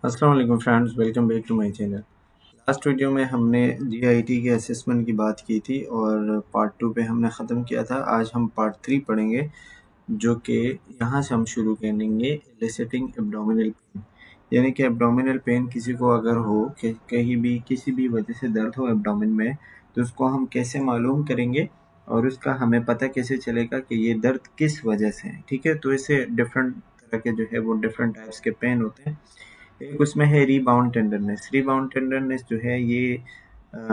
अस्सलाम वालेकुम friends, welcome back to my channel. Last video में हमने जीआईटी के असेसमेंट की बात की थी और पार्ट 2 पे हमने ख़त्म किया था। आज हम पार्ट 3 पढ़ेंगे, जो कि यहाँ से हम शुरू करेंगे एलिसिटिंग एब्डोमिनल पेन। यानी कि एब्डोमिनल पेन किसी को अगर हो कि कहीं भी किसी भी वजह से दर्द हो एब्डोमिन में, तो उसको हम कैसे मालूम करेंगे और उसका हमें पता कैसे चलेगा कि ये दर्द किस वजह से है। ठीक है, तो इससे डिफरेंट तरह के जो है वो डिफरेंट टाइप्स के पेन होते हैं। एक उसमें है रीबाउंड टेंडरनेस। रीबाउंड टेंडरनेस जो है ये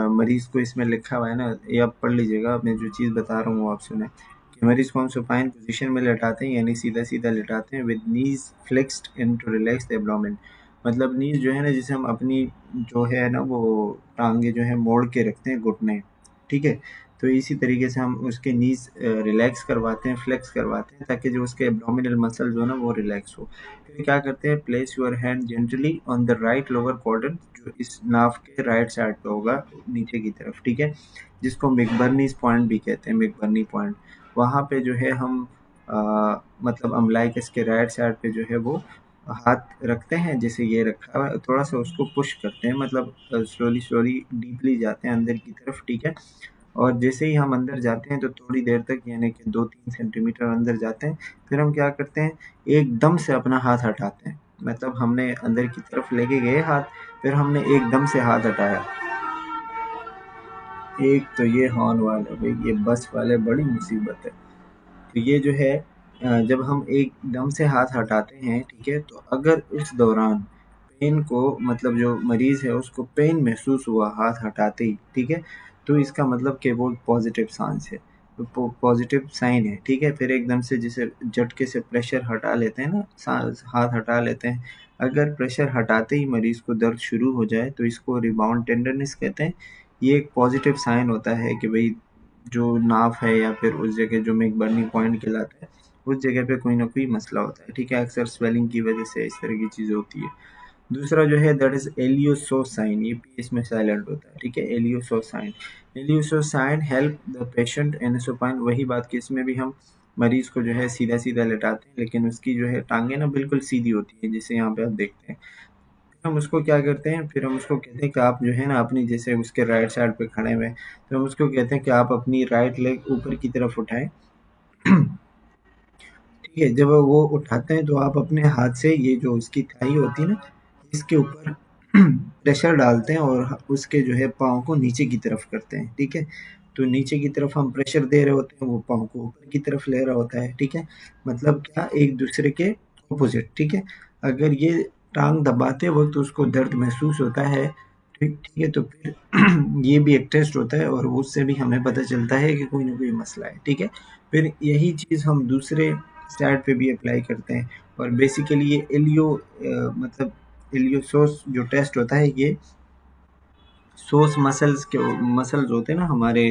मरीज को इसमें लिखा हुआ है ना, ये आप पढ़ लीजिएगा। मैं जो चीज़ बता रहा हूँ वो आप सुने कि मरीज को हम सुपाइन पोजीशन में लेटाते हैं, यानी सीधा सीधा लेटाते हैं with knees flexed in to relax the abdomen. मतलब नीज जो है ना, जिसे हम अपनी जो है ना वो टांगे जो है मोड़ के रखते हैं घुटने। ठीक है, तो इसी तरीके से हम उसके नीज रिलैक्स करवाते हैं, फ्लेक्स करवाते हैं, ताकि जो उसके एब्डोमिनल मसल जो है ना वो रिलैक्स हो। फिर क्या करते हैं, place your hand gently on the right lower quadrant, जो इस नाव के राइट साइड पे होगा नीचे की तरफ। ठीक है, जिसको मिकबर्नीज पॉइंट भी कहते हैं, मिकबर्नी पॉइंट। वहाँ पे जो है हम मतलब अम्लाइकस के राइट साइड पे जो है वो हाथ रखते हैं, जैसे ये रखा हुआ है। थोड़ा सा उसको पुश करते हैं, मतलब स्लोली स्लोली डीपली जाते हैं अंदर की तरफ। ठीक है, और जैसे ही हम अंदर जाते हैं तो थोड़ी देर तक, यानी कि 2-3 सेंटीमीटर अंदर जाते हैं, फिर हम क्या करते हैं, एकदम से अपना हाथ हटाते हैं। मतलब हमने अंदर की तरफ लेके गए हाथ, फिर हमने एकदम से हाथ हटाया। एक तो ये हॉर्न वाले भाई, ये बस वाले बड़ी मुसीबत है। तो ये जो है जब हम एकदम से हाथ हटाते हैं, ठीक है, तो अगर उस दौरान पेन को, मतलब जो मरीज़ है उसको पेन महसूस हुआ हाथ हटाते ही, ठीक है, तो इसका मतलब कि वो पॉजिटिव चांस है, पॉजिटिव साइन है। ठीक है, फिर एकदम से जैसे झटके से प्रेशर हटा लेते हैं ना, हाथ हटा लेते हैं। अगर प्रेशर हटाते ही मरीज़ को दर्द शुरू हो जाए तो इसको रिबाउंड टेंडरनेस कहते हैं। ये एक पॉजिटिव साइन होता है कि भाई जो नाफ है या फिर उस जगह जो मिक पॉइंट कहलाता है, उस जगह पे कोई ना कोई मसला होता है। ठीक है, अक्सर स्वेलिंग की वजह से इस तरह की चीज़ होती है। दूसरा जो है दैट इज एलियोसोसाइन, ये पी इसमें साइलेंट होता है। ठीक है, एलियोसोसाइन। एलियोसोसाइन help the patient in supine. वही बात कि इसमें भी हम मरीज को जो है सीधा सीधा लेटाते हैं, लेकिन उसकी जो है टांगे ना बिल्कुल सीधी होती है, जैसे यहाँ पे आप देखते हैं। हम उसको क्या करते हैं, फिर हम उसको कहते हैं कि आप जो है ना अपनी, जैसे उसके राइट साइड पे खड़े हुए हैं, तो हम उसको कहते हैं कि आप अपनी राइट लेग ऊपर की तरफ उठाएं। ठीक है, जब वो उठाते हैं तो आप अपने हाथ से ये जो उसकी थाई होती है ना, इसके ऊपर प्रेशर डालते हैं और उसके जो है पाँव को नीचे की तरफ करते हैं। ठीक है, तो नीचे की तरफ हम प्रेशर दे रहे होते हैं, वो पाँव को ऊपर की तरफ ले रहा होता है। ठीक है, मतलब क्या, एक दूसरे के ऑपोजिट। ठीक है, अगर ये टांग दबाते वक्त उसको दर्द महसूस होता है, ठीक ठीक है, तो फिर ये भी एक टेस्ट होता है और उससे भी हमें पता चलता है कि कोई ना कोई मसला है। ठीक है, फिर यही चीज़ हम दूसरे साइड पे भी अप्लाई करते हैं। और बेसिकली ये मतलब एलियोसोस जो टेस्ट होता है, ये सोस मसल्स के मसल्स होते हैं ना हमारे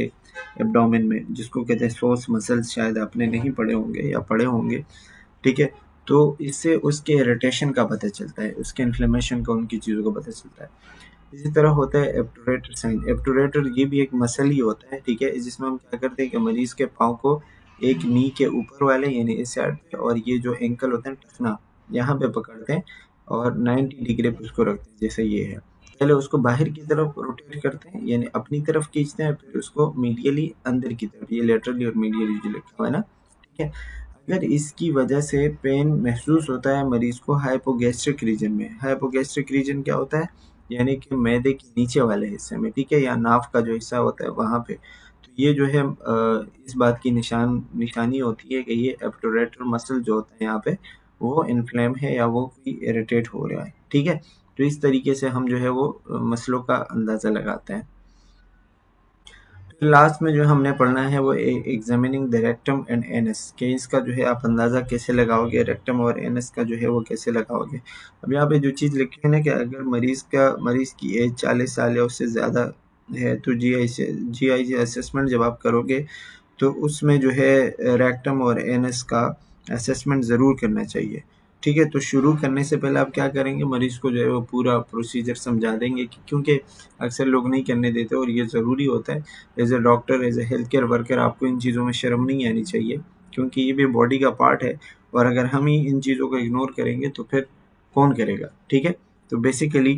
एब्डोमेन में, जिसको कहते हैं सोस मसल्स, शायद आपने नहीं पढ़े होंगे या पढ़े होंगे। ठीक है, तो इससे उसके इरिटेशन का पता चलता है, उसके इन्फ्लेमेशन का, उनकी चीज़ों का पता चलता है। इसी तरह होता है एब्टूरेटर साइन। एब्टूरेटर ये भी एक मसल ही होता है। ठीक है, जिसमें हम क्या करते हैं कि मरीज के पाँव को एक नी के ऊपर वाले, यानी इस साइड पे, और ये जो एंकल होते हैं टखना, यहाँ पे पकड़ते हैं और 90 डिग्री पे उसको रखते हैं, जैसे ये है। पहले उसको बाहर की तरफ रोटेट करते हैं, यानी अपनी तरफ खींचते हैं, फिर उसको मीडियली अंदर की तरफ, ये लेटरली और मीडियली जो लिखा हुआ है ना। ठीक है, अगर इसकी वजह से पेन महसूस होता है मरीज को हाइपोगैस्ट्रिक रीजन में। हाइपोगैस्ट्रिक रीजन क्या होता है, यानी कि मैदे के नीचे वाले हिस्से में। ठीक है, या नाफ का जो हिस्सा होता है वहाँ पे। तो ये जो है इस बात की निशानी होती है कि ये एब्टूरेटर मसल जो होता है यहाँ पे, वो इन्फ्लेम है या वो कोई इरिटेट हो रहा है। ठीक है, तो इस तरीके से हम जो है वो मसलों का अंदाज़ा लगाते हैं। लास्ट में जो हमने पढ़ना है वो examining the rectum and anus, कि इसका जो है आप अंदाज़ा कैसे लगाओगे, रेक्टम और एनस का जो है वो कैसे लगाओगे। अब यहाँ पे जो चीज़ लिखी है ना, कि अगर मरीज़ की एज 40 साल या उससे ज़्यादा है, तो जीआई असेसमेंट जब आप करोगे तो उसमें जो है रेक्टम और एनस का असेसमेंट ज़रूर करना चाहिए। ठीक है, तो शुरू करने से पहले आप क्या करेंगे, मरीज़ को जो है वो पूरा प्रोसीजर समझा देंगे, कि क्योंकि अक्सर लोग नहीं करने देते और ये ज़रूरी होता है। As a doctor, as a health care worker, आपको इन चीज़ों में शर्म नहीं आनी चाहिए, क्योंकि ये भी बॉडी का पार्ट है। और अगर हम ही इन चीज़ों को इग्नोर करेंगे तो फिर कौन करेगा। ठीक है, तो बेसिकली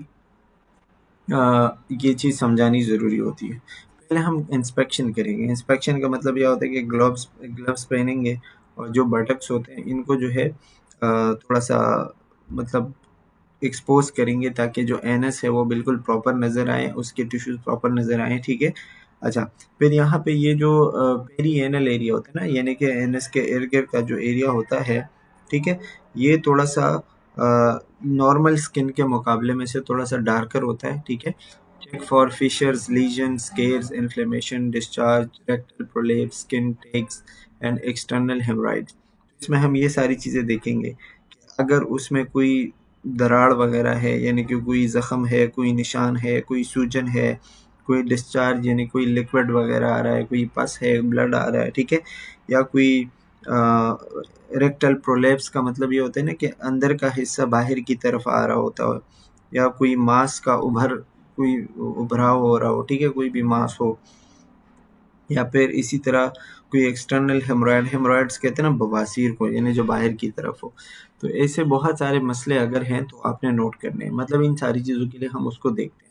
ये चीज़ समझानी ज़रूरी होती है। पहले हम इंस्पेक्शन करेंगे। इंस्पेक्शन का मतलब यह होता है कि ग्लव्स ग्लव्स पहनेंगे और जो बटक्स होते हैं इनको जो है थोड़ा सा मतलब एक्सपोज करेंगे ताकि जो एनस है वो बिल्कुल प्रॉपर नज़र आए, उसके टिश्यूज प्रॉपर नज़र आए, ठीक है। अच्छा, फिर यहाँ पे ये जो पेरी एनल एरिया होता है ना, यानी कि एनस के इर्द गिर्द का जो एरिया होता है, ठीक है, ये थोड़ा सा नॉर्मल स्किन के मुकाबले में से थोड़ा सा डार्कर होता है, ठीक है। Check for fissures, lesions, scars, inflammation, discharge, rectal prolapse, skin tags and external haemorrhoids. इसमें हम ये सारी चीज़ें देखेंगे कि अगर उसमें कोई दरार वगैरह है, यानी कि कोई ज़ख़म है, कोई निशान है, कोई सूजन है, कोई डिस्चार्ज यानी कोई लिक्विड वगैरह आ रहा है, कोई पस है, ब्लड आ रहा है, ठीक है, या कोई रेक्टल प्रोलेप्स का मतलब ये होता है ना कि अंदर का हिस्सा बाहर की तरफ आ रहा होता है, या कोई मांस का कोई उभराव हो रहा हो, ठीक है, कोई भी मांस हो, या फिर इसी तरह कोई एक्सटर्नल हेमरॉइड्स कहते हैं ना बवासीर को, यानी जो बाहर की तरफ हो। तो ऐसे बहुत सारे मसले अगर हैं तो आपने नोट करने हैं, मतलब इन सारी चीज़ों के लिए हम उसको देखते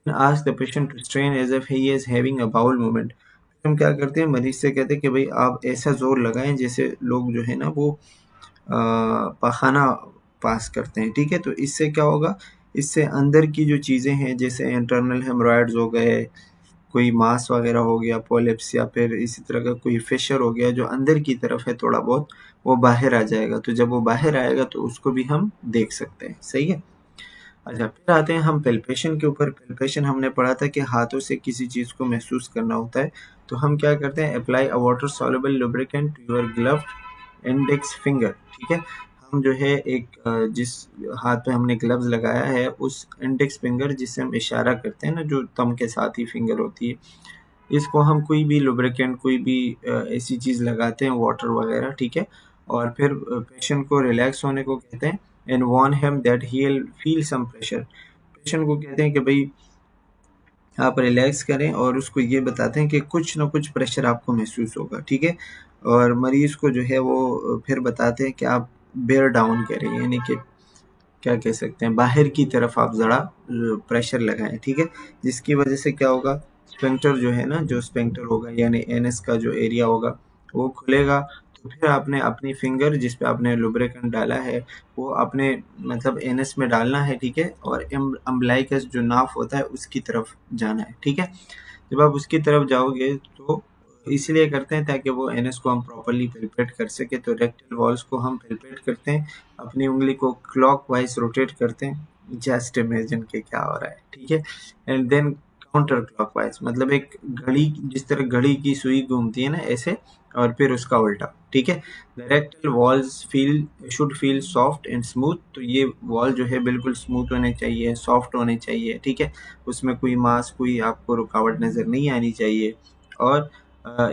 हैं। Ask the patient to strain as if he is having a bowel movement. हम क्या करते हैं, मरीज से कहते हैं कि भाई आप ऐसा जोर लगाएं जैसे लोग जो है ना वो पाखाना पास करते हैं, ठीक है। तो इससे क्या होगा, इससे अंदर की जो चीज़ें हैं जैसे इंटरनल हेमरॉइड्स हो गए, कोई मास वगैरह हो गया, पॉलिप्स, या फिर इसी तरह का कोई फिशर हो गया जो अंदर की तरफ है थोड़ा बहुत, वो बाहर आ जाएगा। तो जब वो बाहर आएगा तो उसको भी हम देख सकते हैं, सही है। अच्छा, फिर आते हैं हम पेल्पेशन के ऊपर। पेल्पेशन हमने पढ़ा था कि हाथों से किसी चीज़ को महसूस करना होता है। तो हम क्या करते हैं, apply a water soluble lubricant to your glove index finger, ठीक है। हम जो है एक जिस हाथ पे हमने ग्लव्स लगाया है उस इंडेक्स फिंगर जिससे हम इशारा करते हैं ना, जो थंब के साथ ही फिंगर होती है, इसको हम कोई भी लुब्रिकेंट, कोई भी ऐसी चीज़ लगाते हैं, वाटर वगैरह, ठीक है। और फिर पेशेंट को रिलैक्स होने को कहते हैं and warn him that he will feel some pressure. Patient को कहते हैं कि भाई आप रिलैक्स करें और उसको ये बताते हैं कि कुछ ना कुछ प्रेशर आपको महसूस होगा, ठीक है। और मरीज़ को जो है वो फिर बताते हैं कि आप बेयर डाउन करें, यानी कि क्या कह सकते हैं, बाहर की तरफ आप ज़रा प्रेशर लगाएं, ठीक है। जिसकी वजह से क्या होगा, स्फिंक्टर जो है ना, जो स्फिंक्टर होगा यानी एनएस का जो एरिया होगा वो खुलेगा। तो फिर आपने अपनी फिंगर जिस पे आपने लुब्रिकेंट डाला है वो अपने मतलब एनएस में डालना है, ठीक है। और अम्बलाइकस जो नाफ होता है उसकी तरफ जाना है, ठीक है। जब आप उसकी तरफ जाओगे तो इसलिए करते हैं ताकि वो एनएस को हम प्रॉपरली पेल्पेट कर सके। तो रेक्टल वॉल्स को हम पेल्पेट करते हैं, अपनी उंगली को क्लॉकवाइज रोटेट करते हैं, जस्ट इमेजिन के क्या हो रहा है, ठीक है। एंड देन काउंटर क्लॉकवाइज, मतलब एक घड़ी, जिस तरह घड़ी की सुई घूमती है ना ऐसे, और फिर उसका उल्टा, ठीक है। The rectal walls should feel soft and smooth. तो ये वॉल जो है बिल्कुल स्मूथ होने चाहिए, सॉफ्ट होने चाहिए, ठीक है। उसमें कोई मास, कोई आपको रुकावट नज़र नहीं आनी चाहिए। और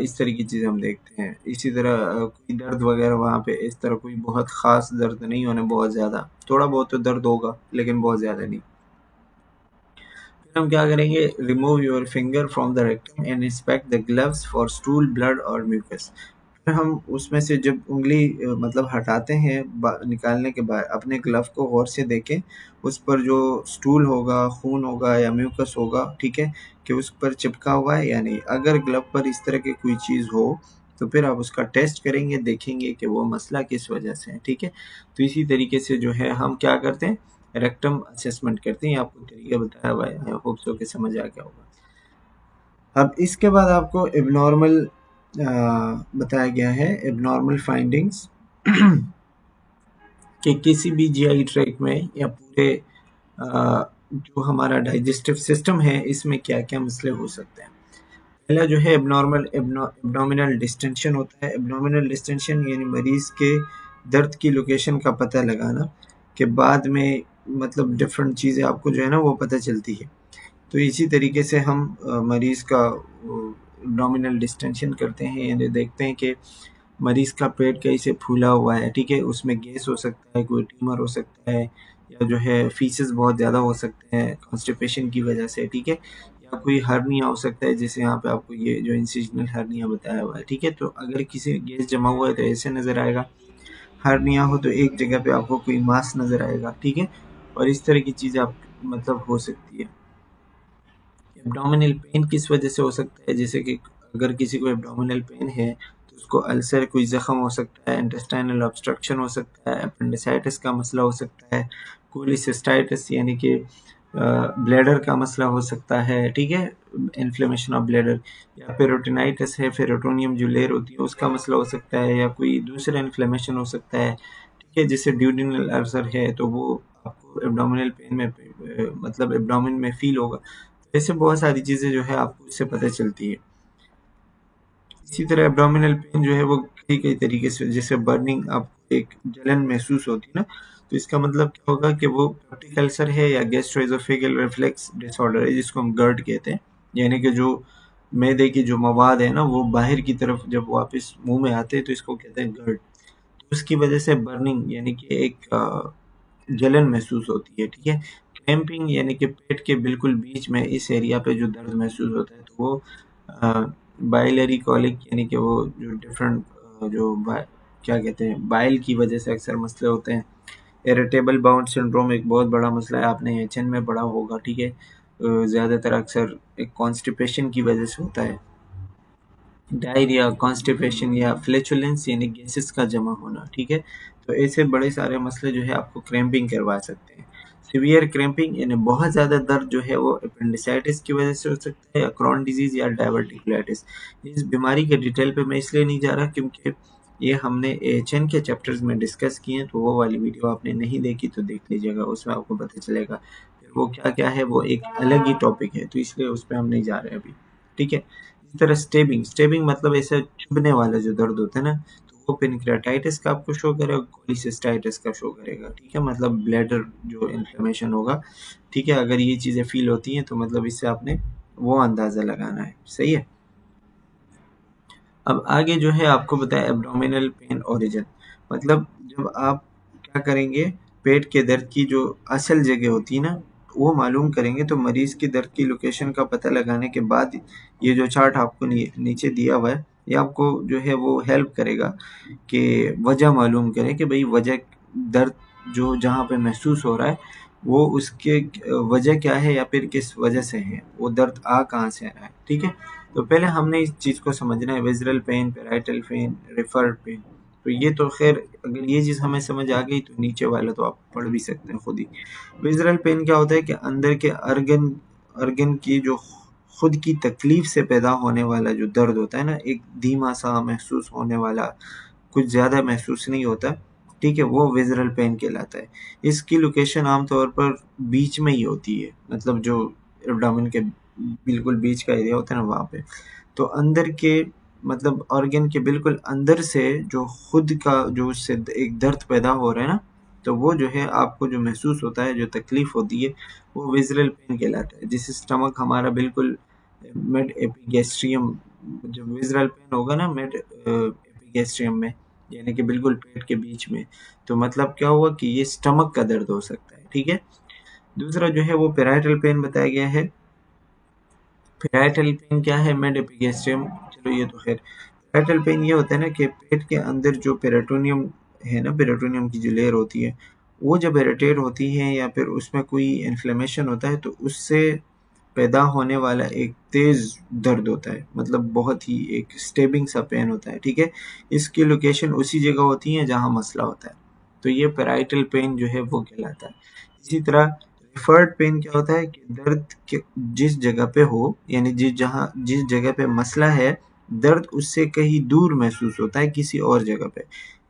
इस तरह की चीज़ हम देखते हैं। इसी तरह कोई दर्द वगैरह वहाँ पे इस तरह कोई बहुत ख़ास दर्द नहीं होने, बहुत ज़्यादा, थोड़ा बहुत तो दर्द होगा लेकिन बहुत ज़्यादा नहीं। फिर हम क्या करेंगे, remove your finger from the rectum and inspect the gloves for stool, blood और म्यूकस। फिर हम उसमें से जब उंगली मतलब हटाते हैं निकालने के बाद अपने ग्लव को गौर से देखें, उस पर जो स्टूल होगा, खून होगा या म्यूकस होगा, ठीक है, कि उस पर चिपका हुआ है या नहीं। अगर ग्लव पर इस तरह की कोई चीज़ हो तो फिर आप उसका टेस्ट करेंगे, देखेंगे कि वो मसला किस वजह से है, ठीक है। तो इसी तरीके से जो है हम क्या करते हैं, रेक्टम असेसमेंट करते हैं। आपको तरीका बताया हुआ है, आई होप सो कि समझ आ गया होगा। अब इसके बाद आपको एबनॉर्मल बताया गया है, एबनॉर्मल फाइंडिंग्स कि किसी भी जीआई ट्रैक्ट में या पूरे जो हमारा डाइजेस्टिव सिस्टम है इसमें क्या क्या मसले हो सकते हैं। पहला जो है एब्डोमिनल डिस्टेंशन होता है। एब्डोमिनल डिस्टेंशन यानी मरीज के दर्द की लोकेशन का पता लगाना, के बाद में मतलब डिफरेंट चीज़ें आपको जो है ना वो पता चलती है। तो इसी तरीके से हम मरीज़ का एब्डोमिनल डिस्टेंशन करते हैं, यानी देखते हैं कि मरीज़ का पेट कैसे फूला हुआ है, ठीक है। उसमें गैस हो सकता है, कोई ट्यूमर हो सकता है, या जो है फीसेस बहुत ज़्यादा हो सकते हैं कॉन्स्टिपेशन की वजह से, ठीक है। या कोई हर्निया हो सकता है, जैसे यहाँ पे आपको ये जो इंसिजनल हर्निया बताया हुआ है, ठीक है। तो अगर किसी गैस जमा हुआ है तो ऐसे नज़र आएगा। हर्निया हो तो एक जगह पे आपको कोई मास नज़र आएगा, ठीक है। और इस तरह की चीज़ें आप मतलब हो सकती है। एब्डोमिनल पेन किस वजह से हो सकता है, जैसे कि अगर किसी को एब्डोमिनल पेन है तो उसको अल्सर कोई ज़ख्म हो सकता है, इंटेस्टाइनल ऑब्स्ट्रक्शन हो सकता है, अपेंडिसाइटिस का मसला हो सकता है, कोलिसिस्टाइटिस यानी कि ब्लैडर का मसला हो सकता है, ठीक है, इन्फ्लेमेशन ऑफ ब्लैडर, या पेरोटिनाइटिस है, पेरोटोनियम जो लेयर होती है उसका मसला हो सकता है, या कोई दूसरा इन्फ्लेमेशन हो सकता है, ठीक है, जैसे ड्यूडिनल अल्सर है तो वो आपको एब्डोमिनल पेन में मतलब एब्डोमिन में फील होगा। ऐसे बहुत सारी चीज़ें जो है आपको इससे पता चलती है। इसी तरह एब्डोमिनल पेन जो है वो कई कई तरीके से, जैसे बर्निंग, आपको एक जलन महसूस होती है ना, तो इसका मतलब क्या होगा कि वो पेप्टिक अल्सर है या गैस्ट्रोएसोफेगल रिफ्लेक्स डिसऑर्डर है, जिसको हम गर्ड कहते हैं, यानी कि जो मैदे की जो मवाद है ना वो बाहर की तरफ जब वापस मुंह में आते हैं तो इसको कहते हैं गर्ड। तो उसकी वजह से बर्निंग यानी कि एक जलन महसूस होती है, ठीक है। क्रैम्पिंग यानी कि पेट के बिल्कुल बीच में इस एरिया पे जो दर्द महसूस होता है, तो वो बाइलरी कॉलिक यानी कि वो जो डिफरेंट जो क्या कहते हैं बाइल की वजह से अक्सर मसले होते हैं। इरिटेबल बाउल सिंड्रोम एक बहुत बड़ा मसला है, आपने एचएन में पढ़ा होगा, ठीक है। ज़्यादातर अक्सर एक कॉन्स्टिपेशन की वजह से होता है, डायरिया, कॉन्स्टिपेशन या फ्लैचुलेंस यानी गैसेस का जमा होना, ठीक है। तो ऐसे बड़े सारे मसले जो है आपको क्रैम्पिंग करवा सकते हैं। सीवियर क्रैम्पिंग यानी बहुत ज़्यादा दर्द जो है वो अपेंडिसाइटिस की वजह से हो सकता है, या क्रॉन डिजीज़ या डायवर्टिकुलाइटिस। इस बीमारी के डिटेल पे मैं इसलिए नहीं जा रहा क्योंकि ये हमने एएचएन के चैप्टर्स में डिस्कस किए हैं, तो वो वाली वीडियो आपने नहीं देखी तो देख लीजिएगा, उसमें आपको पता चलेगा फिर वो क्या क्या है, वो एक अलग ही टॉपिक है, तो इसलिए उस पर हम नहीं जा रहे अभी, ठीक है। इस तरह स्टेबिंग, स्टेबिंग मतलब ऐसा चुभने वाला जो दर्द होता है ना, तो वो पेनक्रेटाइटिस का आपको शो करेगा, कोलिसिस्टाइटिस का शो करेगा, ठीक है, मतलब ब्लैडर जो इन्फ्लेमेशन होगा, ठीक है। अगर ये चीज़ें फील होती हैं तो मतलब इससे आपने वो अंदाज़ा लगाना है, सही है। अब आगे जो है आपको बताया एब्डोमिनल पेन ओरिजिन, मतलब जब आप क्या करेंगे, पेट के दर्द की जो असल जगह होती है ना वो मालूम करेंगे, तो मरीज की दर्द की लोकेशन का पता लगाने के बाद ये जो चार्ट आपको नीचे दिया हुआ है, ये आपको जो है वो हेल्प करेगा कि वजह मालूम करें कि भाई वजह दर्द जो जहाँ पे महसूस हो रहा है वो उसके वजह क्या है, या फिर किस वजह से है, वो दर्द आ कहाँ से रहा है, ठीक है। तो पहले हमने इस चीज़ को समझना है, visceral pain, parietal pain, referred pain. तो ये तो खैर अगर ये चीज़ हमें समझ आ गई तो नीचे वाला तो आप पढ़ भी सकते हैं खुद ही। विज़रल पेन क्या होता है कि अंदर के अर्गन अर्गन की जो खुद की तकलीफ से पैदा होने वाला जो दर्द होता है ना, एक धीमा सा महसूस होने वाला, कुछ ज़्यादा महसूस नहीं होता, ठीक है, वो विज़रल पेन कहलाता है। इसकी लोकेशन आमतौर पर बीच में ही होती है, मतलब जो एब्डोमेन के बिल्कुल बीच का एरिया होता है ना वहाँ पे। तो अंदर के मतलब ऑर्गन के बिल्कुल अंदर से जो खुद का जो उससे एक दर्द पैदा हो रहा है ना, तो वो जो है आपको जो महसूस होता है, जो तकलीफ होती है, वो विज़रल पेन कहलाता है। जिससे स्टमक हमारा बिल्कुल मिड एपिगैस्ट्रियम, जो विज़रल पेन होगा ना मिड एपिगैस्ट्रियम में, यानी कि बिल्कुल पेट के बीच में, तो मतलब क्या हुआ कि ये स्टमक का दर्द हो सकता है, ठीक है। दूसरा जो है वो पेराइटल पेन बताया गया है। पेराइटल पेन क्या है, मिड एपिगैस्ट्रियम, चलो ये तो खैर। पेराइटल पेन ये होता है ना कि पेट के अंदर जो पेरिटोनियम है ना, पेरिटोनियम की जो लेयर होती है वो जब इरिटेट होती है या फिर उसमें कोई इन्फ्लेमेशन होता है, तो उससे पैदा होने वाला एक तेज़ दर्द होता है, मतलब बहुत ही एक स्टेबिंग सा पेन होता है, ठीक है। इसकी लोकेशन उसी जगह होती है जहाँ मसला होता है, तो ये पेराइटल पेन जो है वो कहलाता है। इसी तरह रेफर्ड पेन क्या होता है कि दर्द के जिस जगह पे हो, यानी जिस जगह पे मसला है, दर्द उससे कहीं दूर महसूस होता है किसी और जगह पे,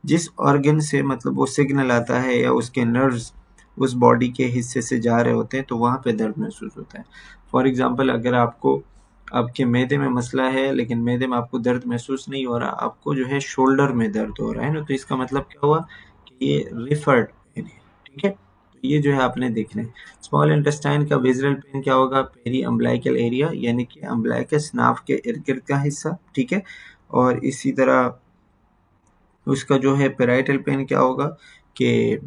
जिस ऑर्गन से मतलब वो सिग्नल आता है या उसके नर्व्स उस बॉडी के हिस्से से जा रहे होते हैं, तो वहाँ पे दर्द महसूस होता है। फॉर एग्जांपल अगर आपको आपके मैदे में मसला है लेकिन मैदे में आपको दर्द महसूस नहीं हो रहा, आपको जो है शोल्डर में दर्द हो रहा है ना, तो इसका मतलब क्या हुआ कि ये रिफर्ड पेन है, ठीक है। तो ये जो है आपने देखना है। स्मॉल इंटेस्टाइन का विज़रल पेन क्या होगा, पेरी अम्बलाइकल एरिया, यानी कि अम्बलाइकस नाव के इर्द गिर्द का हिस्सा, ठीक है। और इसी तरह उसका जो है पेराइटल पेन क्या होगा कि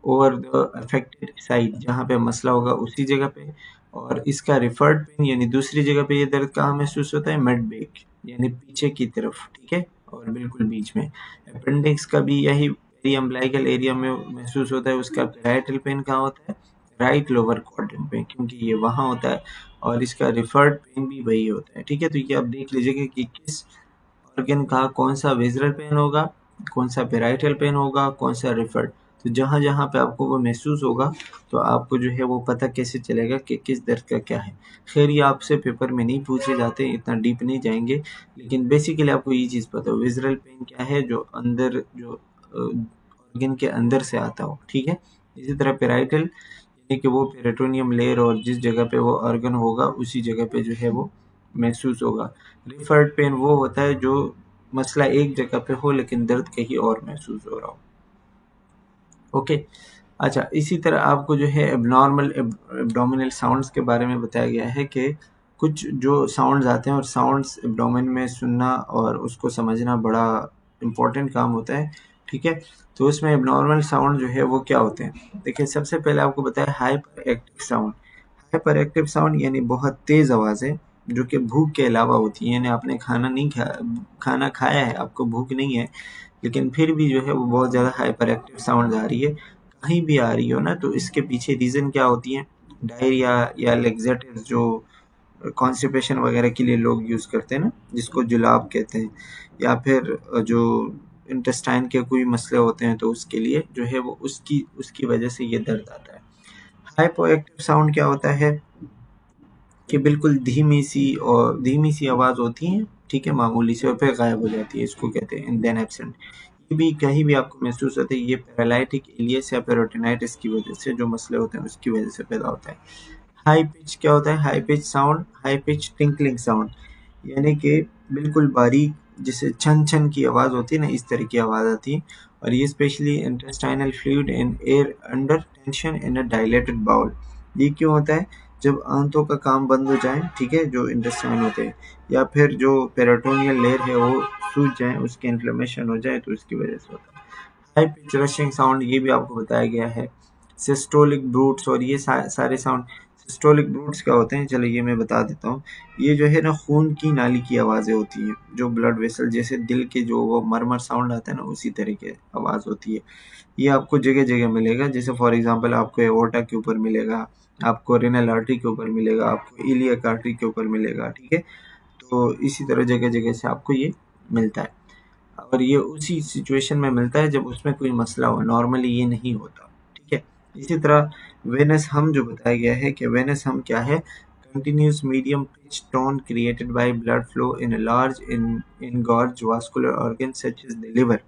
ओवर द अफेक्टेड साइड, जहाँ पे मसला होगा उसी जगह पे। और इसका रिफर्ड पेन यानी दूसरी जगह पे ये दर्द कहाँ महसूस होता है, मिड बैक यानी पीछे की तरफ, ठीक है, और बिल्कुल बीच में। अपेंडिक्स का भी यही पेरी अम्बलाइकल एरिया में महसूस होता है, उसका पेराइटल पेन कहाँ होता है, राइट लोअर क्वाड्रेंट में, क्योंकि ये वहाँ होता है और इसका रिफर्ड पेन भी वही होता है। ठीक है, तो ये आप देख लीजिएगा कि किस ऑर्गन का कौन सा विज़ुअल पेन होगा, कौन सा पेराइटल पेन होगा, कौन सा रिफर्ड। तो जहाँ जहाँ पे आपको वो महसूस होगा तो आपको जो है वो पता कैसे चलेगा कि किस दर्द का क्या है। खैर ये आपसे पेपर में नहीं पूछे जाते, इतना डीप नहीं जाएंगे, लेकिन बेसिकली आपको ये चीज़ पता हो विज़ुअल पेन क्या है, जो अंदर जो ऑर्गन के अंदर से आता हो। ठीक है, इसी तरह पेराइटल यानी कि वो पेरिटोनियम लेयर और जिस जगह पे वो ऑर्गन होगा उसी जगह पे जो है वो महसूस होगा। रिफर्ड पेन वो होता है जो मसला एक जगह पे हो लेकिन दर्द कहीं और महसूस हो रहा हो। ओके, अच्छा, इसी तरह आपको जो है एबनॉर्मल एब्डोमिनल साउंड्स के बारे में बताया गया है कि कुछ जो साउंड्स आते हैं और साउंड्स एब्डोमेन में सुनना और उसको समझना बड़ा इम्पोर्टेंट काम होता है। ठीक है, तो उसमें एबनॉर्मल साउंड जो है वो क्या होते हैं, देखिए सबसे पहले आपको बताया hyper active sound. Hyper active sound यानी बहुत तेज़ आवाज़ें जो कि भूख के अलावा होती हैं, यानी आपने खाना खाया है, आपको भूख नहीं है, लेकिन फिर भी जो है वो बहुत ज़्यादा हाइपर एक्टिव साउंड आ रही है, कहीं भी आ रही हो ना, तो इसके पीछे रीज़न क्या होती है, डायरिया या लेक्सेटिव्स जो कॉन्स्टिपेशन वगैरह के लिए लोग यूज़ करते हैं ना, जिसको जुलाब कहते हैं, या फिर जो इंटेस्टाइन के कोई मसले होते हैं तो उसके लिए जो है वो उसकी उसकी वजह से ये दर्द आता है। हाइपो एक्टिव साउंड क्या होता है कि बिल्कुल धीमी सी आवाज़ होती है, ठीक है, मामूली से, और फिर गायब हो जाती है, इसको कहते हैं इन देन एब्सेंट। ये भी कहीं भी आपको महसूस होता है, ये पैरालाइटिक इलियस या पेरिटोनाइटिस की वजह से जो मसले होते हैं उसकी वजह से पैदा होता है। हाई पिच क्या होता है, high pitch sound, high pitch tinkling sound, यानी कि बिल्कुल बारीक, जिसे छन छन की आवाज़ होती है ना, इस तरह की आवाज़ आती है, और ये specially intestinal fluid and air under tension in a dilated bowel. ये क्यों होता है, जब आंतों का काम बंद हो जाए, ठीक है, जो इंटेस्टाइन होते हैं, या फिर जो पेरिटोनियल लेयर है वो सूज जाए, उसकी इन्फ्लेमेशन हो जाए, तो इसकी वजह से होता है। हाई पिच रशिंग साउंड, ये भी आपको बताया गया है। सिस्टोलिक ब्रूट्स, और ये सारे साउंड। सिस्टोलिक ब्रूट्स क्या होते हैं, चलो ये मैं बता देता हूँ। ये जो है ना खून की नाली की आवाज़ें होती हैं, जो ब्लड वेसल, जैसे दिल के जो वो मरमर साउंड आता है ना, उसी तरह की आवाज़ होती है। ये आपको जगह जगह मिलेगा, जैसे फॉर एग्जांपल आपको एओर्टा के ऊपर मिलेगा, आपको रेनल आर्टरी के ऊपर मिलेगा, आपको इलियक आर्टरी के ऊपर मिलेगा। ठीक है, तो इसी तरह जगह जगह से आपको ये मिलता है, और ये उसी सिचुएशन में मिलता है जब उसमें कोई मसला हो, नॉर्मली ये नहीं होता। ठीक है, इसी तरह वेनस हम जो बताया गया है कि वेनस हम क्या है, continuous medium pitch tone created by blood flow in a large engorged vascular organ such as the liver.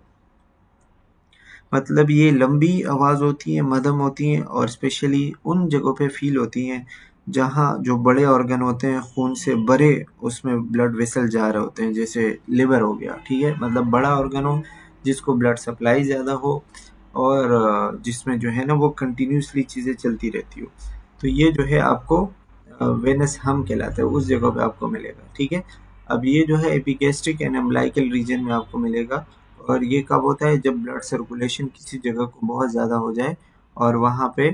मतलब ये लंबी आवाज़ होती है, मध्यम होती हैं, और स्पेशली उन जगहों पे फील होती हैं जहाँ जो बड़े ऑर्गन होते हैं, खून से भरे, उसमें ब्लड वेसल जा रहे होते हैं, जैसे लिवर हो गया। ठीक है, मतलब बड़ा ऑर्गन हो जिसको ब्लड सप्लाई ज़्यादा हो, और जिसमें जो है ना वो कंटिन्यूसली चीज़ें चलती रहती हो, तो ये जो है आपको वेनस हम कहलाता है, उस जगह पे आपको मिलेगा। ठीक है, अब ये जो है एपिगैस्ट्रिक एंड अम्बिलिकल रीजन में आपको मिलेगा, और ये कब होता है, जब ब्लड सर्कुलेशन किसी जगह को बहुत ज़्यादा हो जाए और वहाँ पे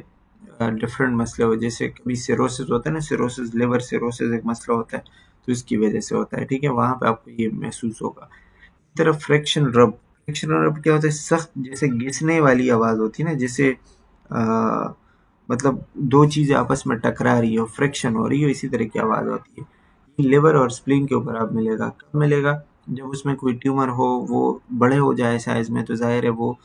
डिफरेंट मसले हो, जैसे कभी सिरोसिस होता है ना, सिरोसिस, लिवर सिरोसिस एक मसला होता है, तो इसकी वजह से होता है। ठीक है, वहाँ पे आपको ये महसूस होगा। इस तरह फ्रिक्शन रब क्या होता है, सख्त जैसे घिसने वाली आवाज़ होती है ना, जैसे मतलब दो चीज़ें आपस में टकरा रही हो, फ्रिक्शन हो रही हो, इसी तरह की आवाज़ होती है। ये लिवर और स्प्लीन के ऊपर आप मिलेगा, कब मिलेगा, जब उसमें कोई ट्यूमर हो, वो बड़े हो जाए साइज़ में, तो ज़ाहिर है वो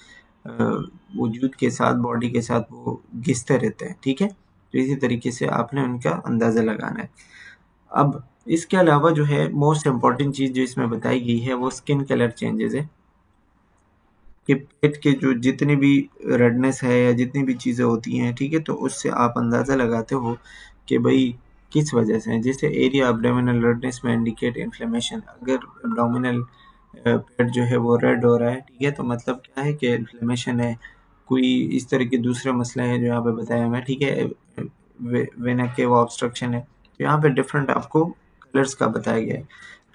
वजूद के साथ, बॉडी के साथ वो घिसते रहते हैं। ठीक है, तो इसी तरीके से आपने उनका अंदाज़ा लगाना है। अब इसके अलावा जो है मोस्ट इम्पॉर्टेंट चीज़ जो इसमें बताई गई है वो स्किन कलर चेंजेस है, कि पेट के जो जितनी भी रेडनेस है या जितनी भी चीज़ें होती हैं, ठीक है, तो उससे आप अंदाज़ा लगाते हो कि भाई किस वजह से है। जैसे एरिया एब्डोमिनल रेडनेस में इंडिकेट इन्फ्लेमेशन, अगर एब्डोमिनल पेट जो है वो रेड हो रहा है, ठीक है, तो मतलब क्या है कि इन्फ्लेमेशन है, कोई इस तरह के दूसरे मसले हैं जो यहाँ पे बताया मैं। ठीक है, वेना के वो ऑब्स्ट्रक्शन है, तो यहाँ पे डिफरेंट आपको कलर्स का बताया गया है।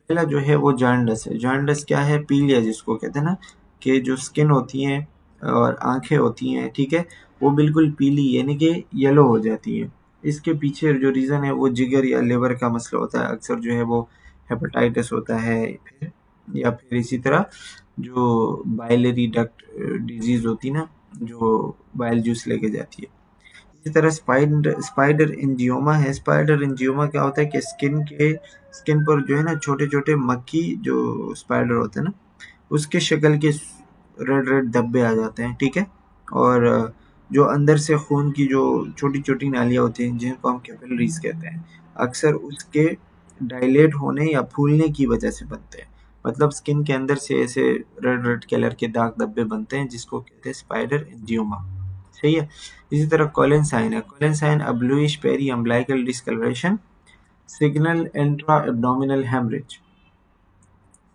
पहला जो है वो जॉन्डिस है। जॉन्डिस क्या है, पीलिया जिसको कहते हैं ना, कि जो स्किन होती है और आंखें होती हैं, ठीक है, वो बिल्कुल पीली यानी कि येलो हो जाती है। इसके पीछे जो रीज़न है वो जिगर या लिवर का मसला होता है, अक्सर जो है वो हेपेटाइटिस होता है, या फिर इसी तरह जो बाइलरी डक्ट डिजीज़ होती है ना, जो बाइल जूस लेके जाती है। इसी तरह स्पाइडर एंजियोमा है। स्पाइडर एंजियोमा क्या होता है कि स्किन पर जो है ना छोटे छोटे मक्खी जो स्पाइडर होते हैं ना उसके शक्ल के रेड रेड धब्बे आ जाते हैं, ठीक है। और जो अंदर से खून की जो छोटी छोटी नालियाँ होती हैं जिनको हम कैपिलरीज कहते हैं, अक्सर उसके डायलेट होने या फूलने की वजह से बनते हैं। मतलब स्किन के अंदर से ऐसे रेड रेड कलर के दाग धब्बे बनते हैं जिसको कहते हैं स्पाइडर एंजियोमा, सही है। इसी तरह कॉलन साइन है। Cullen sign a bluish periumbilical discoloration signal intra abdominal haemorrhage.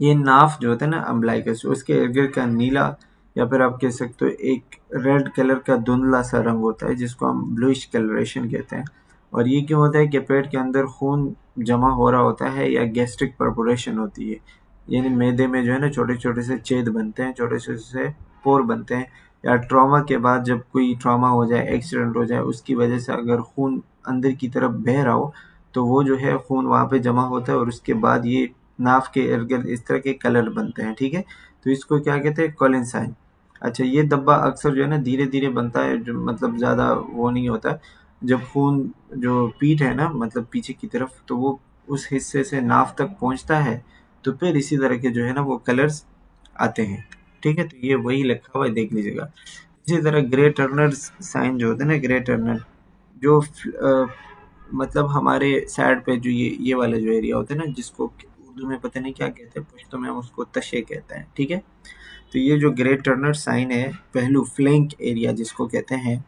ये नाफ जो होता है ना अम्बिलिकस, उसके इर्द गिर्द का नीला या फिर आप कह सकते हो एक रेड कलर का धुंधला सा रंग होता है जिसको हम ब्लूइश कलरेशन कहते हैं। और ये क्यों होता है कि पेट के अंदर खून जमा हो रहा होता है या गैस्ट्रिक परफोरेशन होती है, यानी मैदे में जो है ना छोटे छोटे से छेद बनते हैं, छोटे छोटे से पोर बनते हैं, या ट्रॉमा के बाद जब कोई ट्रॉमा हो जाए, एक्सीडेंट हो जाए, उसकी वजह से अगर खून अंदर की तरफ बह रहा हो तो वो जो है खून वहाँ पे जमा होता है और उसके बाद ये नाफ के इर्द गिर्द इस तरह के कलर बनते हैं, ठीक है। तो इसको क्या कहते हैं, कॉलन साइन। अच्छा, ये धब्बा अक्सर जो है ना धीरे धीरे बनता है, जो मतलब ज़्यादा वो नहीं होता। जब खून जो पीठ है ना मतलब पीछे की तरफ, तो वो उस हिस्से से नाफ तक पहुंचता है तो फिर इसी तरह के जो है ना वो कलर्स आते हैं, ठीक है। तो ये वही लिखा हुआ है, देख लीजिएगा। इसी तरह ग्रे टर्नर साइन जो होता है ना, ग्रे टर्नर जो मतलब हमारे साइड पे जो ये वाला जो एरिया होता है ना जिसको उर्दू में पता नहीं क्या कहते हैं, पश्तो में हम उसको तशे कहते हैं, ठीक है। तो ये जो ग्रे टर्नर साइन है, पहलू फ्लैंक एरिया जिसको कहते हैं,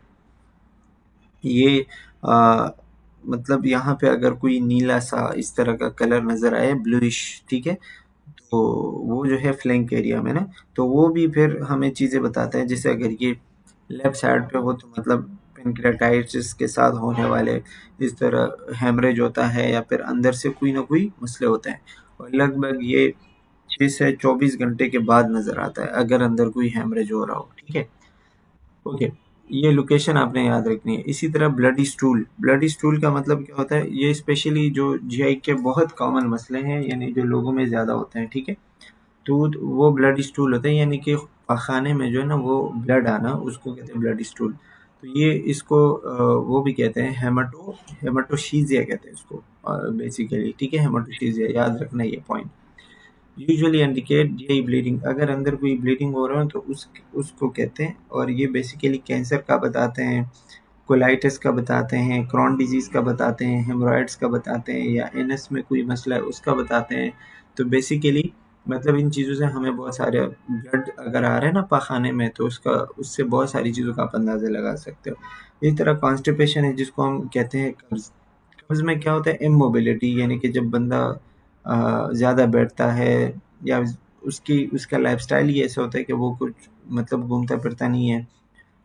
ये मतलब यहाँ पे अगर कोई नीला सा इस तरह का कलर नजर आए ब्लूइश, ठीक है, तो वो जो है फ्लैंक एरिया में ना, तो वो भी फिर हमें चीज़ें बताता है। जैसे अगर ये लेफ्ट साइड पे हो तो मतलब पेनक्रेटाइटिस के साथ होने वाले इस तरह हेमरेज होता है या फिर अंदर से कोई ना कोई मसले होते हैं। और लगभग ये 6 से 24 घंटे के बाद नज़र आता है अगर अंदर कोई हेमरेज हो रहा हो, ठीक है। ओके, ये लोकेशन आपने याद रखनी है। इसी तरह ब्लडी स्टूल, ब्लडी स्टूल का मतलब क्या होता है, ये स्पेशली जो जीआई के बहुत कॉमन मसले हैं, यानी जो लोगों में ज़्यादा होते हैं, ठीक है। तो वो ब्लड स्टूल होता है, यानी कि पखाने में जो है ना वो ब्लड आना, उसको कहते हैं ब्लड स्टूल। तो ये इसको वो भी कहते हैं हेमाटोशीजिया कहते हैं इसको बेसिकली, ठीक है। हेमाटोशीजिया याद रखना ये point. Usually indicate GI bleeding, अगर अंदर कोई ब्लीडिंग हो रहा है तो उसको कहते हैं। और ये बेसिकली कैंसर का बताते हैं, कोलाइटिस का बताते हैं, क्रॉन डिजीज़ का बताते हैं, हेमोरॉइड्स का बताते हैं, या एनएस में कोई मसला है उसका बताते हैं। तो बेसिकली मतलब इन चीज़ों से हमें बहुत सारे ब्लड अगर आ रहा है ना पाखाने में तो उसका उससे बहुत सारी चीज़ों का आप अंदाज़ा लगा सकते हो। इस तरह कॉन्स्टिपेशन है जिसको हम कहते हैं कब्ज़। कब्ज़ में क्या होता है, इमोबिलिटी, यानी कि जब बंदा ज़्यादा बैठता है या उसका लाइफ़स्टाइल ही ऐसा होता है कि वो कुछ मतलब घूमता फिरता नहीं है,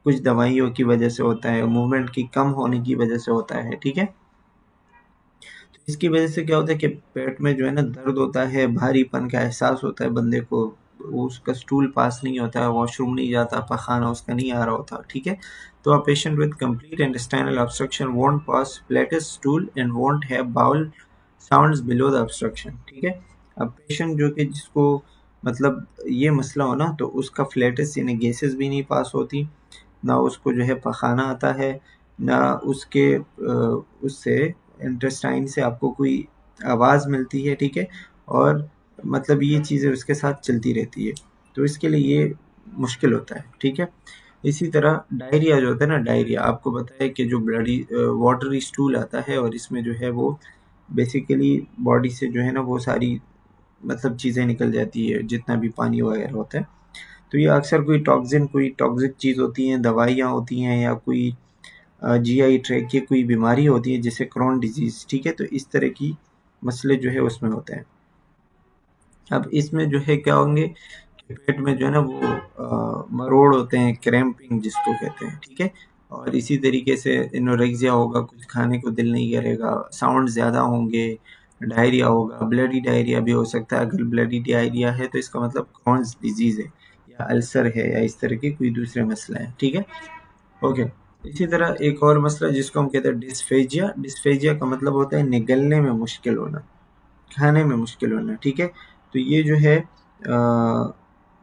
कुछ दवाइयों की वजह से होता है, मूवमेंट की कम होने की वजह से होता है, ठीक है। तो इसकी वजह से क्या होता है कि पेट में जो है ना दर्द होता है, भारीपन का एहसास होता है बंदे को, वो उसका स्टूल पास नहीं होता है, वॉशरूम नहीं जाता, पखाना उसका नहीं आ रहा होता, ठीक है। तो a patient with complete intestinal obstruction won't pass flatus stool and won't have bowel sounds below the obstruction, ठीक है। अब पेशेंट जो कि जिसको मतलब ये मसला हो ना तो उसका फ्लैटस यानी गैसेस भी नहीं पास होती, ना उसको जो है पखाना आता है, ना उसके उससे इंटेस्टाइन से आपको कोई आवाज़ मिलती है, ठीक है। और मतलब ये चीज़ें उसके साथ चलती रहती है, तो इसके लिए ये मुश्किल होता है, ठीक है। इसी तरह डायरिया जो होता है ना, डायरिया आपको पता है कि जो ब्लडी वाटरी स्टूल आता है और इसमें जो है वो बेसिकली बॉडी से जो है ना वो सारी मतलब चीज़ें निकल जाती है, जितना भी पानी वगैरह होता है। तो ये अक्सर कोई टॉक्सिक चीज़ होती हैं, दवाइयाँ होती हैं, या कोई जीआई ट्रैक की कोई बीमारी होती है जैसे क्रॉन डिजीज़, ठीक है। तो इस तरह की मसले जो है उसमें होते हैं। अब इसमें जो है क्या होंगे कि पेट में जो है ना वो मरोड़ होते हैं, क्रैम्पिंग जिसको कहते हैं, ठीक है। और इसी तरीके से एनोरेक्सिया होगा, कुछ खाने को दिल नहीं करेगा, साउंड ज़्यादा होंगे, डायरिया होगा, ब्लडी डायरिया भी हो सकता है। अगर ब्लडी डायरिया है तो इसका मतलब क्रॉन्स डिजीज़ है या अल्सर है या इस तरह के कोई दूसरे मसला है, ठीक है। ओके, इसी तरह एक और मसला जिसको हम कहते हैं डिस्फेजिया। डिस्फेजिया का मतलब होता है निगलने में मुश्किल होना, खाने में मुश्किल होना, ठीक है। तो ये जो है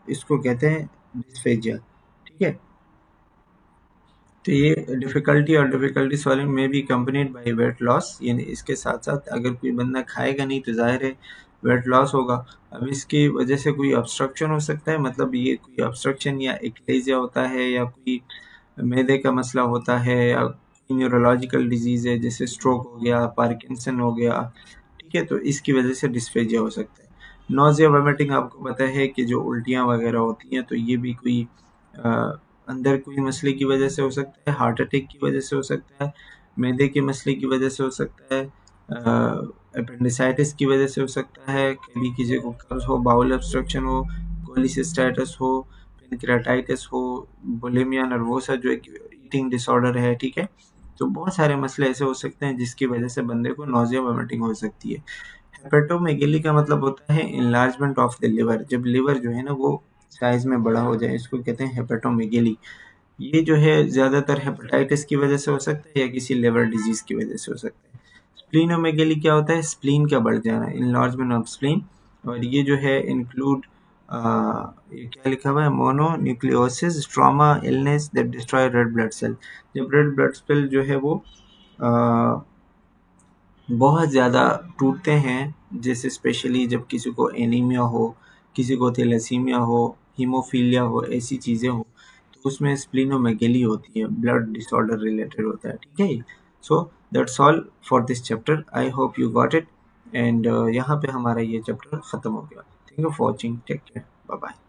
इसको कहते हैं डिस्फेजिया, ठीक है। तो ये डिफ़िकल्टी सॉल्विंग में be accompanied by weight loss, यानी इसके साथ साथ अगर कोई बंदा खाएगा नहीं तो ज़ाहिर है वेट लॉस होगा। अब इसकी वजह से कोई ऑब्स्ट्रक्शन हो सकता है, मतलब ये कोई ऑब्स्ट्रक्शन या एक्लेजिया होता है या कोई मैदे का मसला होता है या न्यूरोलॉजिकल डिजीज़ है जैसे स्ट्रोक हो गया, पार्किंसन हो गया, ठीक है, तो इसकी वजह से डिस्फेजिया हो सकता है। नोज़िया वोमिटिंग आपको पता है कि जो उल्टियाँ वगैरह होती हैं तो ये भी कोई अंदर कोई मसले की वजह से हो सकता है, हार्ट अटैक की वजह से हो सकता है, मैदे के मसले की वजह से हो सकता है, अपेंडिसाइटिस की वजह से हो सकता है, कभी किसी को कब्ज हो, बाउल ऑब्स्ट्रक्शन हो, कोलिसिस्टाइटिस हो, पेनक्रेटाइटिस हो, बुलिमिया नर्वोसा जो एक ईटिंग डिसऑर्डर है, ठीक है। तो बहुत सारे मसले ऐसे हो सकते हैं जिसकी वजह से बंदे को नोज़िया वोमिटिंग हो सकती है। हेपेटोमेगेली का मतलब होता है इनलार्जमेंट ऑफ द लिवर, जब लिवर जो है ना वो साइज में बड़ा हो जाए, इसको कहते हैं हेपेटोमेगेली। ये जो है ज़्यादातर हेपेटाइटिस की वजह से हो सकता है या किसी लिवर डिजीज़ की वजह से हो सकता है। स्प्लीनोमेगेली क्या होता है? स्प्लीन का बढ़ जाना, इनलार्जमेंट ऑफ स्प्लीन, और ये जो है इंक्लूड ये क्या लिखा हुआ है, mononucleosis, trauma, illness that destroy red blood cell. जब रेड ब्लड सेल जो है वो बहुत ज़्यादा टूटते हैं, जैसे स्पेशली जब किसी को एनीमिया हो, किसी को थैलेसीमिया हो, हीमोफीलिया हो, ऐसी चीज़ें हो, तो उसमें स्प्लीनोमेगेली होती है, ब्लड डिसऑर्डर रिलेटेड होता है, ठीक है। So that's all for this chapter, I hope you got it, and यहाँ पे हमारा ये चैप्टर ख़त्म हो गया। Thank you for watching, take care, bye bye.